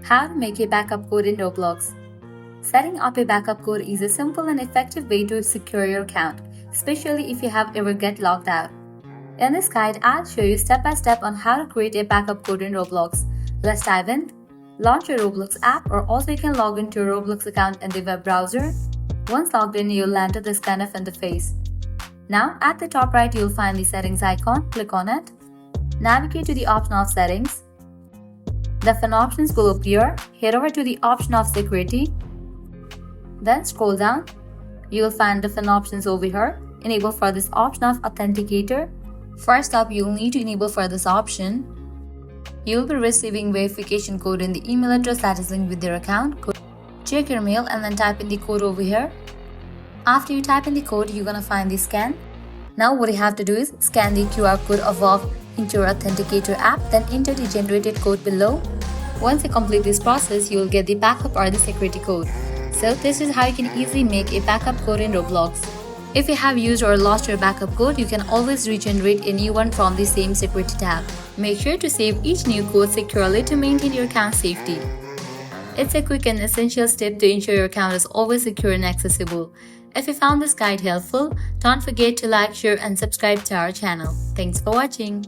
How to make a backup code in Roblox. Setting up a backup code is a simple and effective way to secure your account, especially if you have ever get logged out. In this guide, I'll show you step by step on how to create a backup code in Roblox. Let's dive in. Launch your Roblox app, or also you can log into your Roblox account in the web browser. Once logged in, you'll land to this kind of interface. Now, at the top right, you'll find the settings icon. Click on it. Navigate to the option of settings. Different options will appear. Head over to the option of security. Then scroll down. You will find different options over here. Enable for this option of authenticator. First up, you will need to enable for this option. You will be receiving verification code in the email address that is linked with your account. Check your mail and then type in the code over here. After you type in the code, you're gonna find the scan. Now what you have to do is scan the QR code above into your authenticator app, then enter the generated code below. Once you complete this process, you will get the backup or the security code. So this is how you can easily make a backup code in Roblox. If you have used or lost your backup code, you can always regenerate a new one from the same security tab. Make sure to save each new code securely to maintain your account safety. It's a quick and essential step to ensure your account is always secure and accessible. If you found this guide helpful, don't forget to like, share and subscribe to our channel. Thanks for watching.